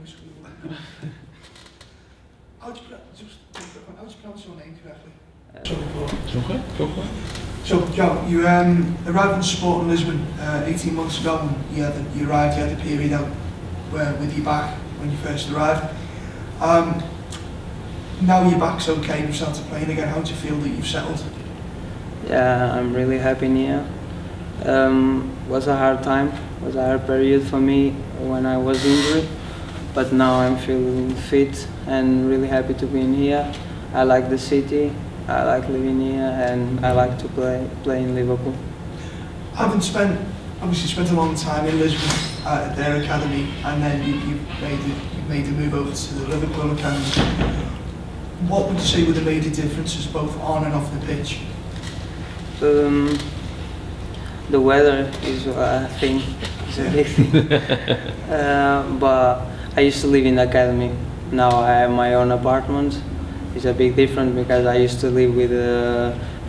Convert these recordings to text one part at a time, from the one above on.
primary school. How do you pronounce your name correctly? So, Joe, you arrived in sport in Lisbon 18 months ago. And you arrived, you had a period out with your back when you first arrived. Now you're back, so okay, you've started playing again. How do you feel that you've settled? Yeah, I'm really happy here. Was a hard time, was a hard period for me when I was injured, but now I'm feeling fit and really happy to be in here. I like the city, I like living here, and I like to play in Liverpool. Having obviously spent a long time in Lisbon at their academy, and then you made the move over to the Liverpool academy. What would you say were the major differences both on and off the pitch? The weather is, I think, is a big thing. But I used to live in the academy. Now I have my own apartment. It's a big difference because I used to live with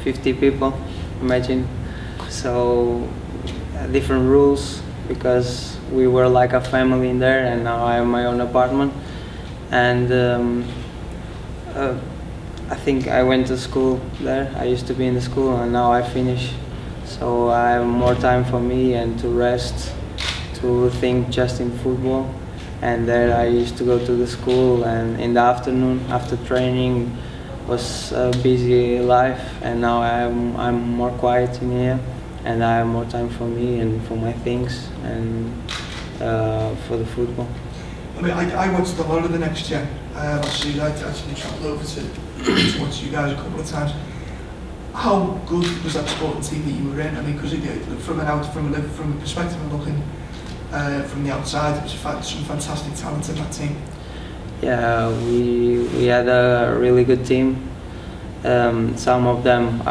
50 people, imagine. So different rules because we were like a family in there, and now I have my own apartment. And I think I went to school there. I used to be in the school, and now I finish. So I have more time for me and to rest, to think just in football. And there I used to go to the school, and in the afternoon after training was a busy life, and now I'm more quiet in here, and I have more time for me and for my things and for the football. I mean, I watched a lot of the Next Gen last year. I actually travelled over to watch you guys a couple of times. How good was that sporting team that you were in? I mean, because from a perspective of looking from the outside, there was some fantastic talent in that team. Yeah, we had a really good team. Some of them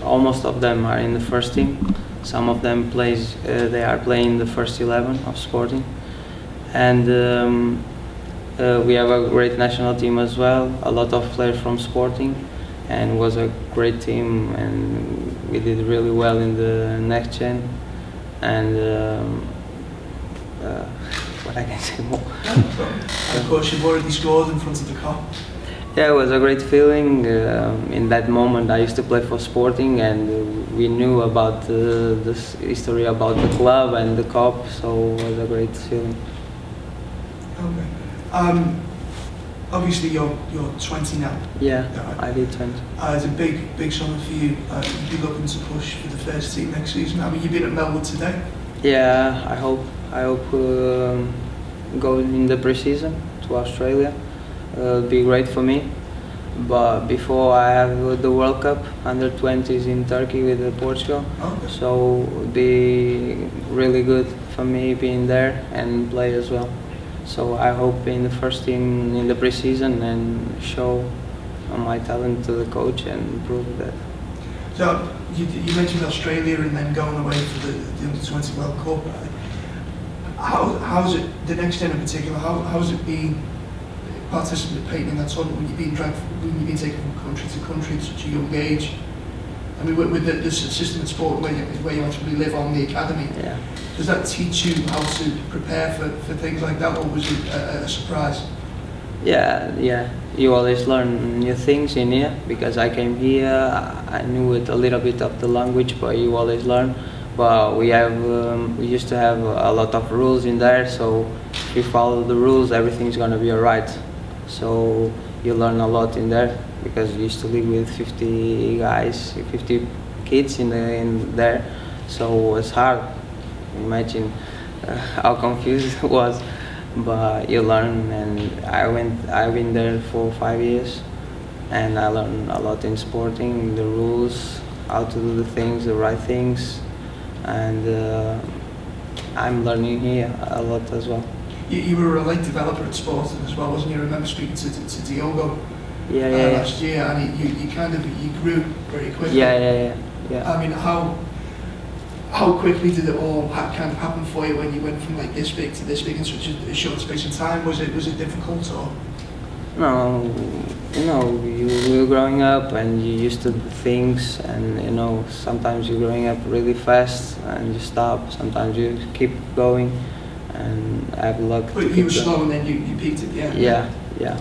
almost of them are in the first team. Some of them they are playing the first 11 of Sporting, and we have a great national team as well. A lot of players from Sporting, and it was a great team, and we did really well in the Next Gen. And what I can say more. And of course, you've already scored in front of the Cop. Yeah, it was a great feeling. In that moment, I used to play for Sporting, and we knew about this history about the club and the Cop, so it was a great feeling. Okay. Obviously, you're 20 now. Yeah, right? I did 20. It's a big summer for you. You'd be looking to push for the first team next season. I mean, you've been at Melwood today. Yeah, I hope go in the pre-season to Australia. It'll be great for me. But before I have the World Cup under 20s in Turkey with Portugal. Okay. So it would be really good for me being there and play as well. So I hope in the first team in the pre-season and show my talent to the coach and prove that. So you mentioned Australia and then going away for the Under-20 World Cup. How's it, the Next Gen in particular, how's it been participating in that tournament when you've been taken from country to country at such a young age? I mean, with the system in sport where you actually live on the academy, yeah. Does that teach you how to prepare for things like that, or was it a surprise? Yeah. You always learn new things in here, because I came here, I knew it a little bit of the language, but you always learn. But we used to have a lot of rules in there, so if you follow the rules, everything's gonna be alright. So you learn a lot in there, because you used to live with 50 guys, 50 kids in there, so it's hard. Imagine how confused it was. But you learn, and I've been there for 5 years, and I learned a lot in Sporting, the rules, how to do the things, the right things, and I'm learning here a lot as well. You were a late developer at Sporting as well, wasn't you? I remember speaking to Diogo last year, and you grew very quickly. Yeah. I mean, how quickly did it all kind of happen for you when you went from like this big to this big in such a short space of time? Was it difficult, or? No, you were growing up and you used to do things, and sometimes you're growing up really fast and you stop. Sometimes you keep going, and I have luck. But you were slow and then you peaked at the end. Yeah, yeah.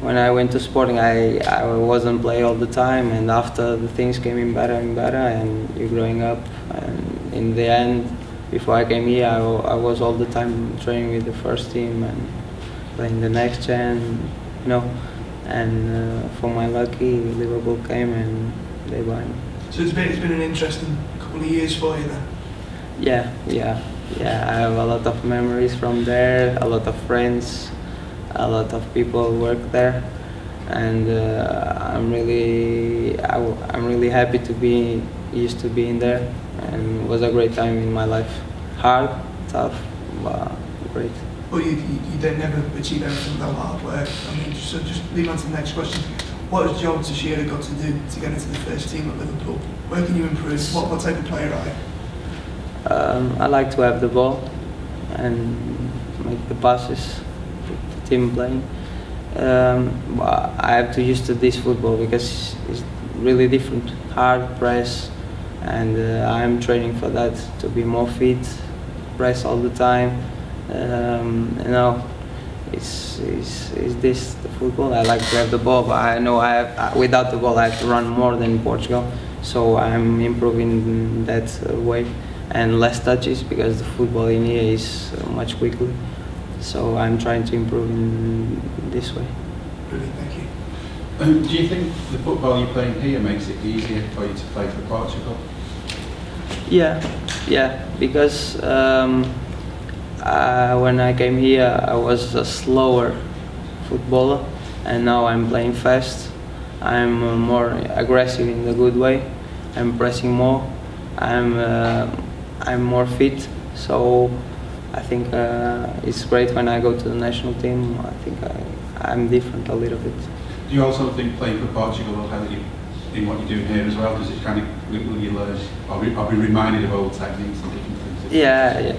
When I went to Sporting, I wasn't play all the time, and after the things came in better and better, and you're growing up, and in the end, before I came here, I was all the time training with the first team and playing the next gen, you know. And for my lucky, Liverpool came and they bought me. So it's been an interesting couple of years for you then. Yeah. I have a lot of memories from there, a lot of friends, a lot of people work there, and I'm really happy to be used to being there, and it was a great time in my life. Hard, tough, but great. Well, you don't never achieve everything without hard work. I mean, so just lead on to the next question. What has Joao Teixeira got to do to get into the first team at Liverpool? Where can you improve? What type of player are you? I like to have the ball and make the passes, the team playing. I have to use to this football because it's really different, hard press, and I'm training for that, to be more fit, press all the time. You know, it's this the football. I like to have the ball, but I know without the ball I have to run more than Portugal, so I'm improving that way. And less touches because the football in here is much quicker. So I'm trying to improve in this way. Brilliant, thank you. Do you think the football you're playing here makes it easier for you to play for Portugal? Yeah, because when I came here I was a slower footballer, and now I'm playing fast. I'm more aggressive in the good way. I'm pressing more. I'm more fit, so I think it's great when I go to the national team. I think I'm different a little bit. Do you also think playing for Portugal will help you in what you're doing here as well? Because it's kind of, will you learn, or be reminded of old techniques and different things? Yeah.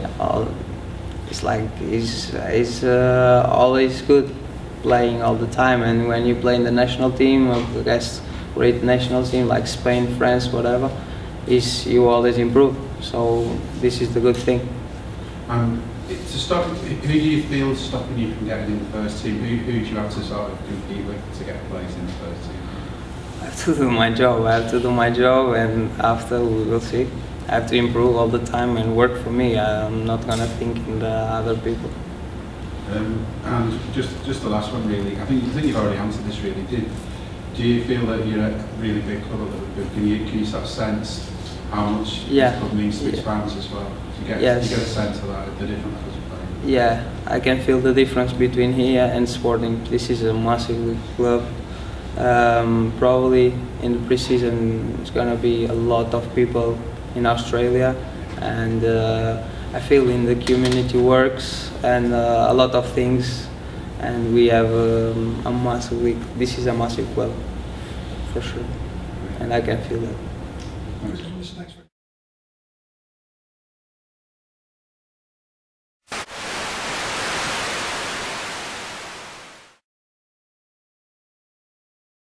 It's like it's always good playing all the time, and when you play in the national team, against great national team like Spain, France, whatever, you always improve. So this is the good thing. To stop, who do you feel is stopping you from getting in the first team? Who do you have to sort of compete with to get a place in the first team? I have to do my job, and after we will see. I have to improve all the time and work for me. I'm not gonna think in the other people. And just the last one really. I think you've already answered this really. Do you feel that you're at a really big club at Liverpool? Can you sort of sense how much this club means to its fans as well? You get a sense of that, the different levels of playing. Yeah, I can feel the difference between here and Sporting. This is a massive club. Probably in the pre-season it's gonna be a lot of people in Australia, and I feel in the community works and a lot of things, and we have a massive week. This is a massive club for sure, and I can feel that. Thanks.